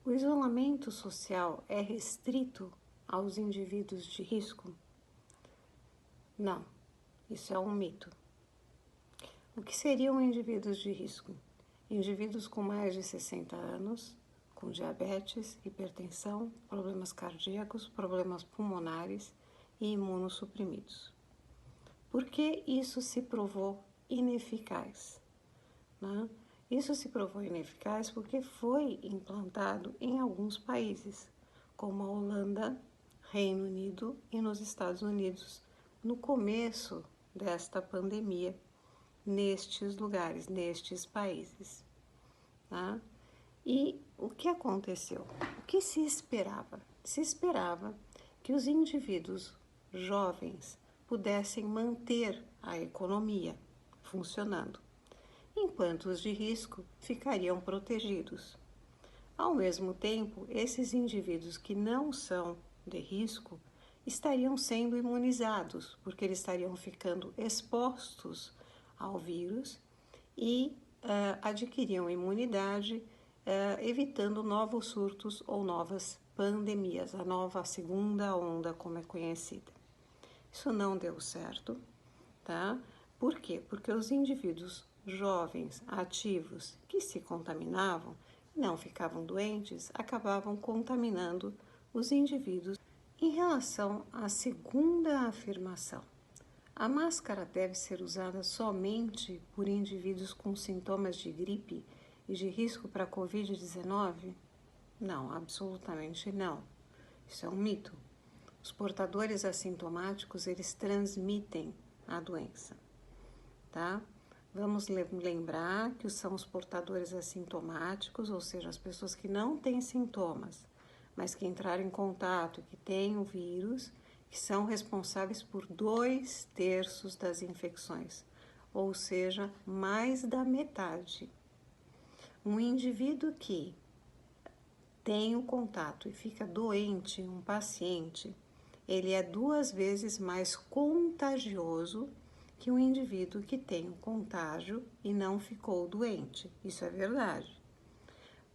O isolamento social é restrito aos indivíduos de risco? Não, isso é um mito. O que seriam indivíduos de risco? Indivíduos com mais de 60 anos, com diabetes, hipertensão, problemas cardíacos, problemas pulmonares e imunossuprimidos. Por que isso se provou ineficaz? Né? Isso se provou ineficaz porque foi implantado em alguns países, como a Holanda, Reino Unido e nos Estados Unidos, no começo desta pandemia, nestes lugares, nestes países. Tá? E o que aconteceu? O que se esperava? Se esperava que os indivíduos jovens pudessem manter a economia funcionando, enquanto os de risco ficariam protegidos. Ao mesmo tempo, esses indivíduos que não são de risco estariam sendo imunizados, porque eles estariam ficando expostos ao vírus e adquiriam imunidade, evitando novos surtos ou novas pandemias, a nova segunda onda, como é conhecida. Isso não deu certo, tá? Por quê? Porque os indivíduos jovens, ativos, que se contaminavam, não ficavam doentes, acabavam contaminando os indivíduos. Em relação à segunda afirmação, a máscara deve ser usada somente por indivíduos com sintomas de gripe e de risco para a Covid-19? Não, absolutamente não. Isso é um mito. Os portadores assintomáticos, eles transmitem a doença, tá? Vamos lembrar que são os portadores assintomáticos, ou seja, as pessoas que não têm sintomas, mas que entraram em contato, que têm o vírus, que são responsáveis por 2/3 das infecções, ou seja, mais da metade. Um indivíduo que tem o contato e fica doente, um paciente, ele é 2 vezes mais contagioso que um indivíduo que tem o contágio e não ficou doente. Isso é verdade.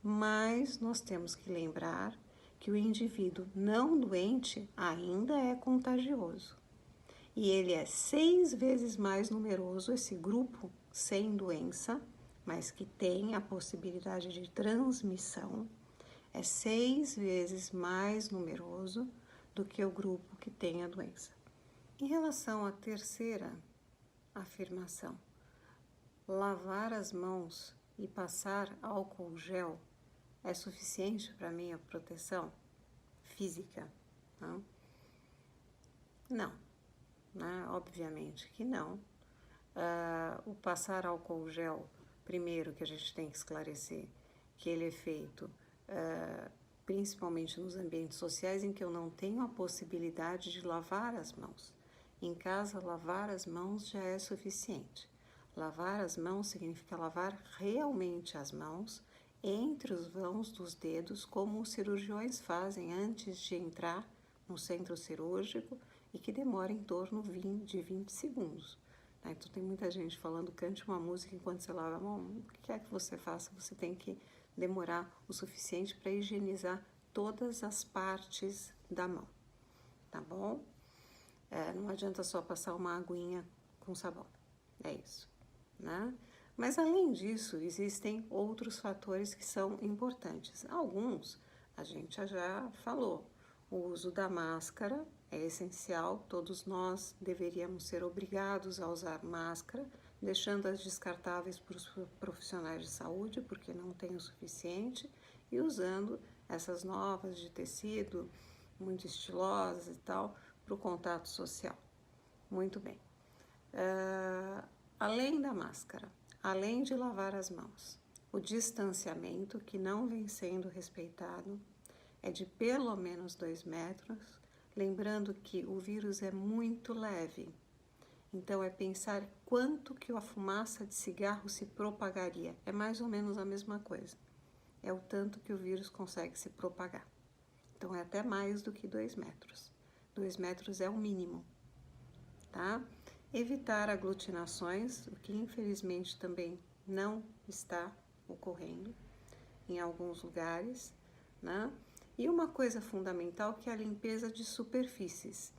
Mas nós temos que lembrar que o indivíduo não doente ainda é contagioso. E ele é 6 vezes mais numeroso, esse grupo sem doença, mas que tem a possibilidade de transmissão, é 6 vezes mais numeroso do que o grupo que tem a doença. Em relação à terceira afirmação, lavar as mãos e passar álcool gel é suficiente para minha proteção física? Não, né? Obviamente que não. O passar álcool gel, primeiro que a gente tem que esclarecer que ele é feito principalmente nos ambientes sociais em que eu não tenho a possibilidade de lavar as mãos. Em casa, lavar as mãos já é suficiente. Lavar as mãos significa lavar realmente as mãos entre os vãos dos dedos, como os cirurgiões fazem antes de entrar no centro cirúrgico e que demora em torno de 20 segundos. Então tem muita gente falando, cante uma música enquanto você lava a mão. O que quer que você faça, você tem que demorar o suficiente para higienizar todas as partes da mão, tá bom? Não adianta só passar uma aguinha com sabão, é isso, né? Mas além disso, existem outros fatores que são importantes. Alguns a gente já falou. O uso da máscara é essencial, todos nós deveríamos ser obrigados a usar máscara, deixando as descartáveis para os profissionais de saúde, porque não tem o suficiente, e usando essas novas de tecido, muito estilosas e tal, para o contato social. Muito bem. Além da máscara, além de lavar as mãos, o distanciamento, que não vem sendo respeitado, é de pelo menos 2 metros, lembrando que o vírus é muito leve. Então, é pensar quanto que a fumaça de cigarro se propagaria. É mais ou menos a mesma coisa. É o tanto que o vírus consegue se propagar. Então, é até mais do que 2 metros. 2 metros é o mínimo, tá? Evitar aglutinações, o que infelizmente também não está ocorrendo em alguns lugares, né? E uma coisa fundamental que é a limpeza de superfícies,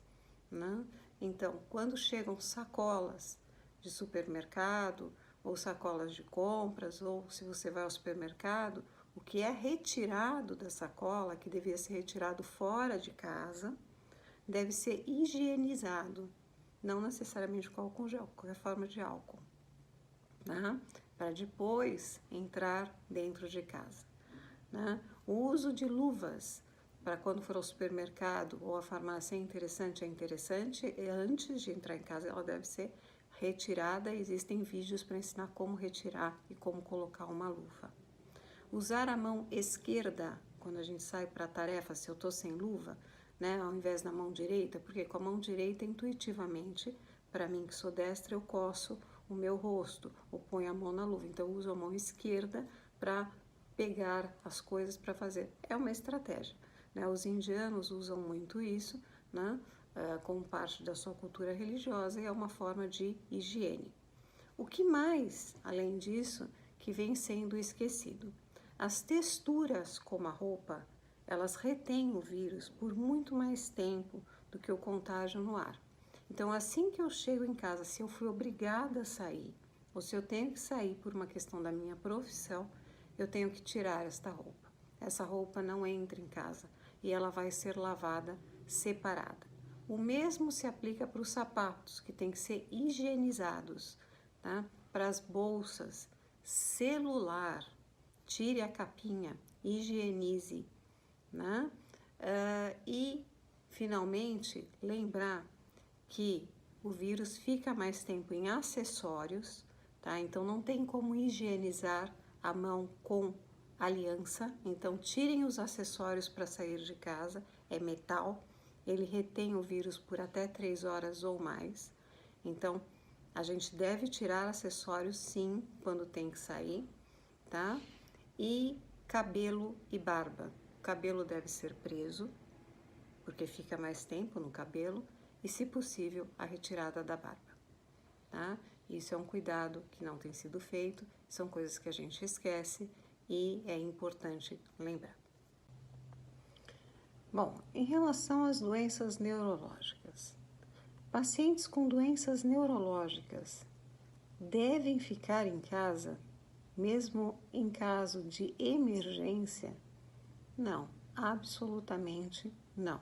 né? Então, quando chegam sacolas de supermercado ou sacolas de compras, ou se você vai ao supermercado, o que é retirado da sacola, que devia ser retirado fora de casa, deve ser higienizado, não necessariamente com álcool gel, qualquer forma de álcool, né? Para depois entrar dentro de casa, né? O uso de luvas para quando for ao supermercado ou à farmácia é interessante, e antes de entrar em casa ela deve ser retirada. Existem vídeos para ensinar como retirar e como colocar uma luva. Usar a mão esquerda quando a gente sai para a tarefa, se eu estou sem luva, né, ao invés da mão direita, porque com a mão direita, intuitivamente, para mim que sou destra, eu coço o meu rosto ou ponho a mão na luva. Então, eu uso a mão esquerda para pegar as coisas para fazer. É uma estratégia, né? Os indianos usam muito isso, né, como parte da sua cultura religiosa, e é uma forma de higiene. O que mais, além disso, que vem sendo esquecido? As texturas, como a roupa, elas retêm o vírus por muito mais tempo do que o contágio no ar. Então, assim que eu chego em casa, se eu fui obrigada a sair, ou se eu tenho que sair por uma questão da minha profissão, eu tenho que tirar esta roupa. Essa roupa não entra em casa e ela vai ser lavada separada. O mesmo se aplica para os sapatos, que têm que ser higienizados, tá? Para as bolsas, celular, tire a capinha, higienize, né? E, finalmente, lembrar que o vírus fica mais tempo em acessórios, tá? Então, não tem como higienizar a mão com aliança. Então, tirem os acessórios para sair de casa, é metal, ele retém o vírus por até 3 horas ou mais. Então, a gente deve tirar acessórios, sim, quando tem que sair, tá? E cabelo e barba. O cabelo deve ser preso, porque fica mais tempo no cabelo, e, se possível, a retirada da barba, tá? Isso é um cuidado que não tem sido feito, são coisas que a gente esquece e é importante lembrar. Bom, em relação às doenças neurológicas, pacientes com doenças neurológicas devem ficar em casa, mesmo em caso de emergência? Não, absolutamente não.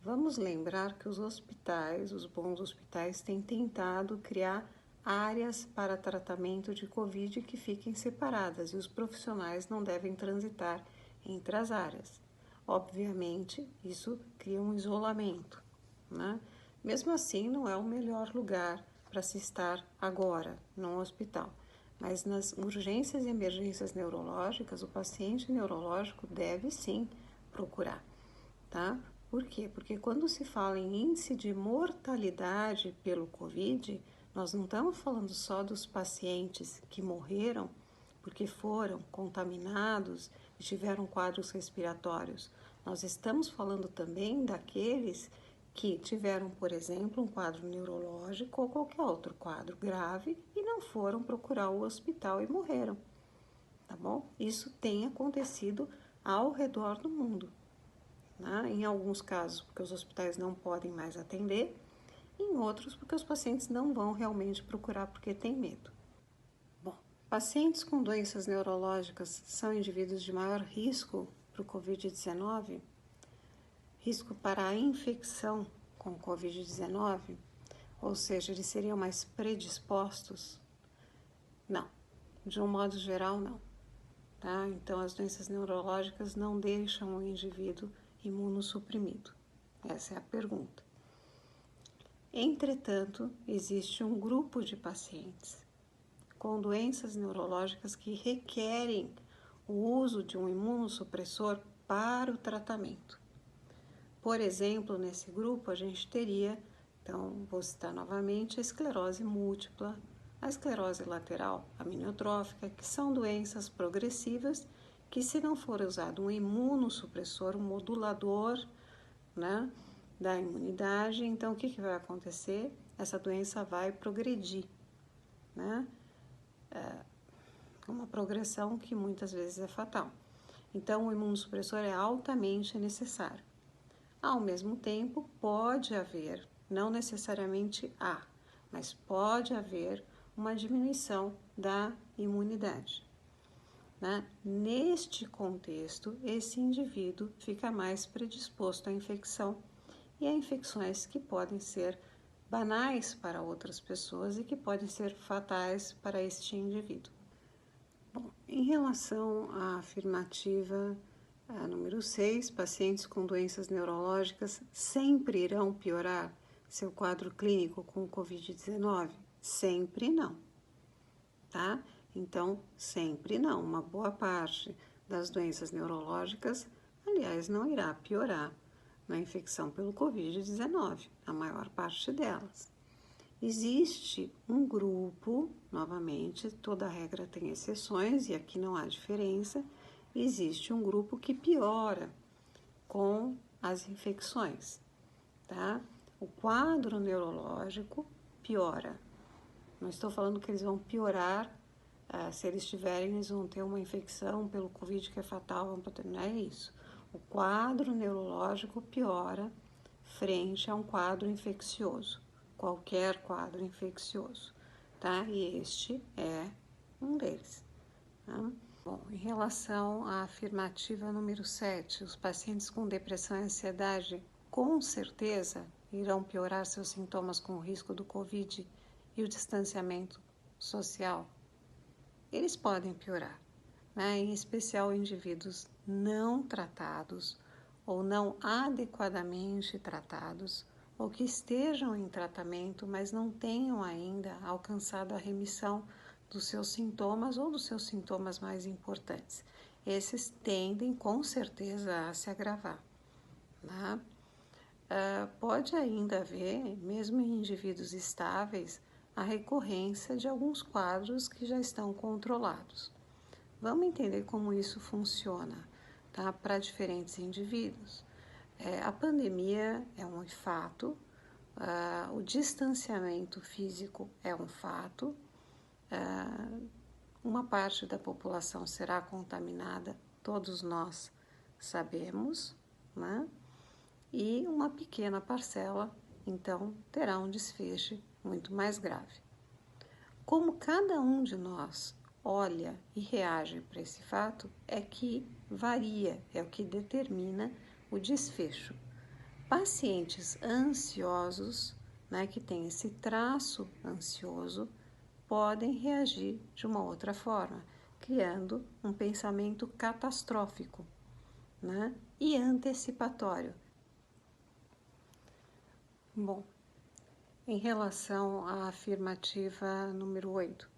Vamos lembrar que os hospitais, os bons hospitais, têm tentado criar áreas para tratamento de Covid que fiquem separadas e os profissionais não devem transitar entre as áreas. Obviamente, isso cria um isolamento, né? Mesmo assim, não é o melhor lugar para se estar agora, num hospital. Mas nas urgências e emergências neurológicas, o paciente neurológico deve sim procurar, tá? Por quê? Porque quando se fala em índice de mortalidade pelo Covid, nós não estamos falando só dos pacientes que morreram porque foram contaminados e tiveram quadros respiratórios. Nós estamos falando também daqueles que tiveram, por exemplo, um quadro neurológico ou qualquer outro quadro grave e não foram procurar o hospital e morreram, tá bom? Isso tem acontecido ao redor do mundo, né? Em alguns casos, porque os hospitais não podem mais atender, em outros, porque os pacientes não vão realmente procurar porque têm medo. Bom, pacientes com doenças neurológicas são indivíduos de maior risco para o Covid-19? Risco para a infecção com o Covid-19? Ou seja, eles seriam mais predispostos? Não, de um modo geral, não. Tá? Então, as doenças neurológicas não deixam o indivíduo imunossuprimido. Essa é a pergunta. Entretanto, existe um grupo de pacientes com doenças neurológicas que requerem o uso de um imunossupressor para o tratamento. Por exemplo, nesse grupo a gente teria, então vou citar novamente, a esclerose múltipla, a esclerose lateral aminiotrófica, que são doenças progressivas que, se não for usado um imunossupressor, um modulador, né, da imunidade, então o que vai acontecer? Essa doença vai progredir, né? Uma progressão que muitas vezes é fatal. Então, o imunossupressor é altamente necessário. Ao mesmo tempo, pode haver, não necessariamente há, mas pode haver uma diminuição da imunidade. Né? Neste contexto, esse indivíduo fica mais predisposto à infecção e a infecções que podem ser banais para outras pessoas e que podem ser fatais para este indivíduo. Bom, em relação à afirmativa número 6, pacientes com doenças neurológicas sempre irão piorar seu quadro clínico com Covid-19? Sempre não, tá? Então, sempre não. Uma boa parte das doenças neurológicas, aliás, não irá piorar na infecção pelo Covid-19, a maior parte delas. Existe um grupo, novamente, toda regra tem exceções e aqui não há diferença, existe um grupo que piora com as infecções, tá? O quadro neurológico piora. Não estou falando que eles vão piorar, se eles tiverem, eles vão ter uma infecção pelo Covid que é fatal, não é isso. O quadro neurológico piora frente a um quadro infeccioso, qualquer quadro infeccioso, tá? E este é um deles, tá? Bom, em relação à afirmativa número 7, os pacientes com depressão e ansiedade com certeza irão piorar seus sintomas com o risco do Covid e o distanciamento social. Eles podem piorar, né? Em especial indivíduos não tratados ou não adequadamente tratados ou que estejam em tratamento, mas não tenham ainda alcançado a remissão dos seus sintomas ou dos seus sintomas mais importantes. Esses tendem com certeza a se agravar, né? Pode ainda haver, mesmo em indivíduos estáveis, a recorrência de alguns quadros que já estão controlados. Vamos entender como isso funciona, tá? Para diferentes indivíduos. A pandemia é um fato, o distanciamento físico é um fato, uma parte da população será contaminada, todos nós sabemos, né? E uma pequena parcela, então, terá um desfecho muito mais grave. Como cada um de nós olha e reage para esse fato, é que varia, é o que determina o desfecho. Pacientes ansiosos, né, que têm esse traço ansioso, podem reagir de uma outra forma, criando um pensamento catastrófico, né, e antecipatório. Bom, em relação à afirmativa número 8,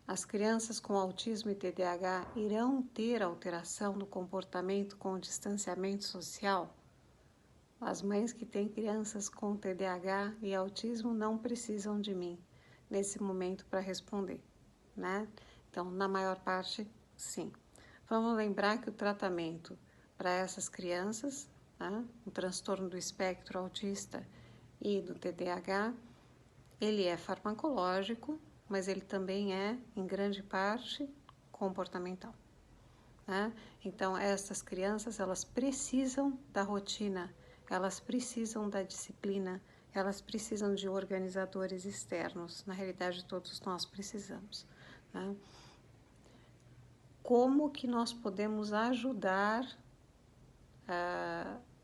as crianças com autismo e TDAH irão ter alteração no comportamento com o distanciamento social? As mães que têm crianças com TDAH e autismo não precisam de mim nesse momento para responder, né? Então, na maior parte, sim. Vamos lembrar que o tratamento para essas crianças, né, o transtorno do espectro autista e do TDAH, ele é farmacológico, mas ele também é, em grande parte, comportamental, né? Então, essas crianças, elas precisam da rotina, elas precisam da disciplina, elas precisam de organizadores externos. Na realidade, todos nós precisamos, né? Como que nós podemos ajudar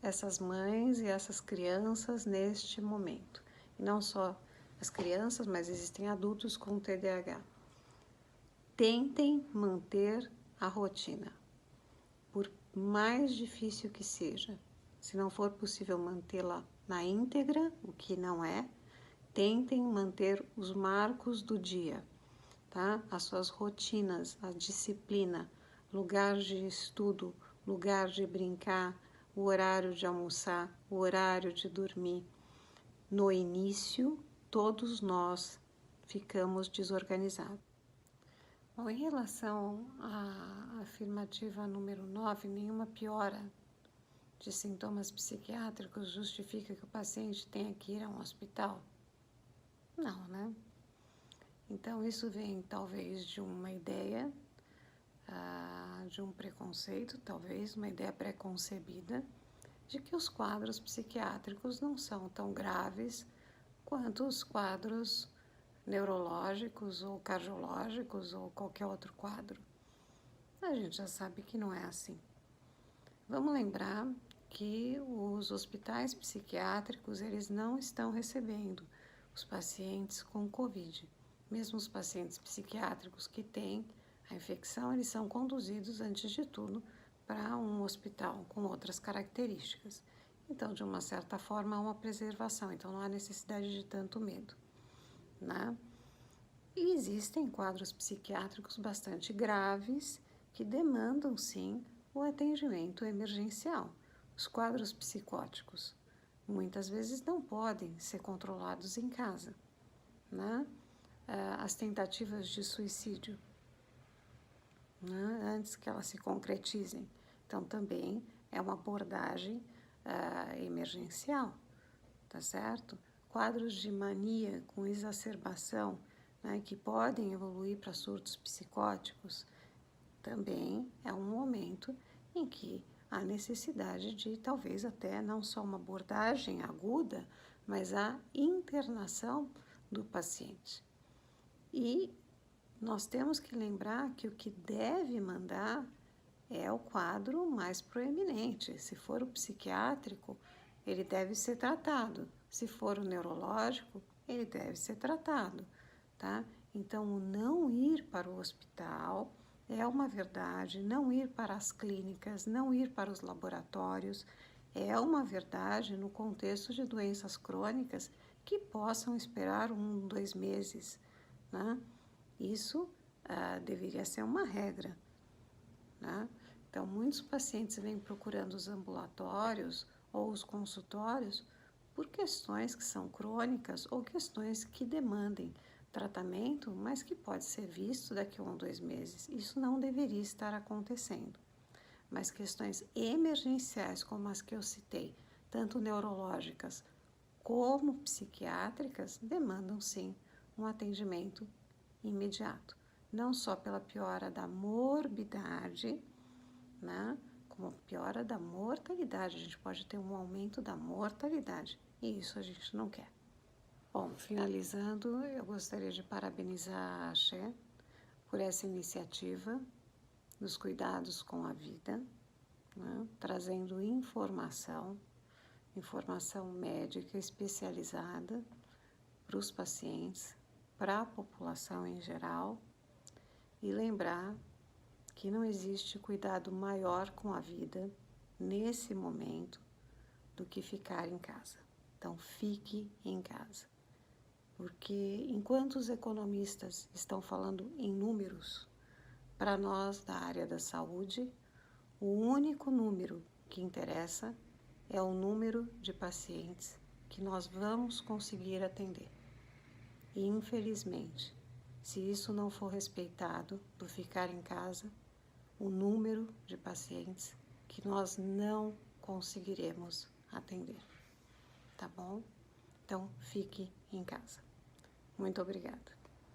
essas mães e essas crianças neste momento? E não só as crianças, mas existem adultos com TDAH. Tentem manter a rotina, por mais difícil que seja. Se não for possível mantê-la na íntegra, o que não é, tentem manter os marcos do dia, tá? As suas rotinas, a disciplina, lugar de estudo, lugar de brincar, o horário de almoçar, o horário de dormir. No início, todos nós ficamos desorganizados. Bom, em relação à afirmativa número 9, nenhuma piora de sintomas psiquiátricos justifica que o paciente tenha que ir a um hospital? Não, né? Então, isso vem talvez de uma ideia de um preconceito, talvez uma ideia preconcebida, de que os quadros psiquiátricos não são tão graves quanto os quadros neurológicos ou cardiológicos ou qualquer outro quadro. A gente já sabe que não é assim. Vamos lembrar que os hospitais psiquiátricos, eles não estão recebendo os pacientes com Covid. Mesmo os pacientes psiquiátricos que têm a infecção, eles são conduzidos, antes de tudo, para um hospital com outras características. Então, de uma certa forma, há uma preservação, então não há necessidade de tanto medo, né? E existem quadros psiquiátricos bastante graves que demandam, sim, o atendimento emergencial. Os quadros psicóticos muitas vezes não podem ser controlados em casa, né? As tentativas de suicídio, né? Antes que elas se concretizem. Então, também é uma abordagem emergencial, tá certo? Quadros de mania com exacerbação, né, que podem evoluir para surtos psicóticos, também é um momento em que há necessidade de talvez até não só uma abordagem aguda, mas a internação do paciente. E nós temos que lembrar que o que deve mandar é o quadro mais proeminente. Se for o psiquiátrico, ele deve ser tratado. Se for o neurológico, ele deve ser tratado, tá? Então, o não ir para o hospital é uma verdade, não ir para as clínicas, não ir para os laboratórios, é uma verdade no contexto de doenças crônicas que possam esperar 1, 2 meses, né? Isso deveria ser uma regra, né? Então, muitos pacientes vêm procurando os ambulatórios ou os consultórios por questões que são crônicas ou questões que demandem tratamento, mas que pode ser visto daqui a 1, 2 meses. Isso não deveria estar acontecendo. Mas questões emergenciais, como as que eu citei, tanto neurológicas como psiquiátricas, demandam sim um atendimento imediato. Não só pela piora da morbidade, né, como piora da mortalidade. A gente pode ter um aumento da mortalidade e isso a gente não quer. Bom, finalizando, eu gostaria de parabenizar a Axé por essa iniciativa dos cuidados com a vida, né, trazendo informação médica especializada para os pacientes, para a população em geral, e lembrar que não existe cuidado maior com a vida nesse momento do que ficar em casa. Então, fique em casa. Porque enquanto os economistas estão falando em números, para nós da área da saúde, o único número que interessa é o número de pacientes que nós vamos conseguir atender. E, infelizmente, se isso não for respeitado do ficar em casa, o número de pacientes que nós não conseguiremos atender, tá bom? Então, fique em casa. Muito obrigada.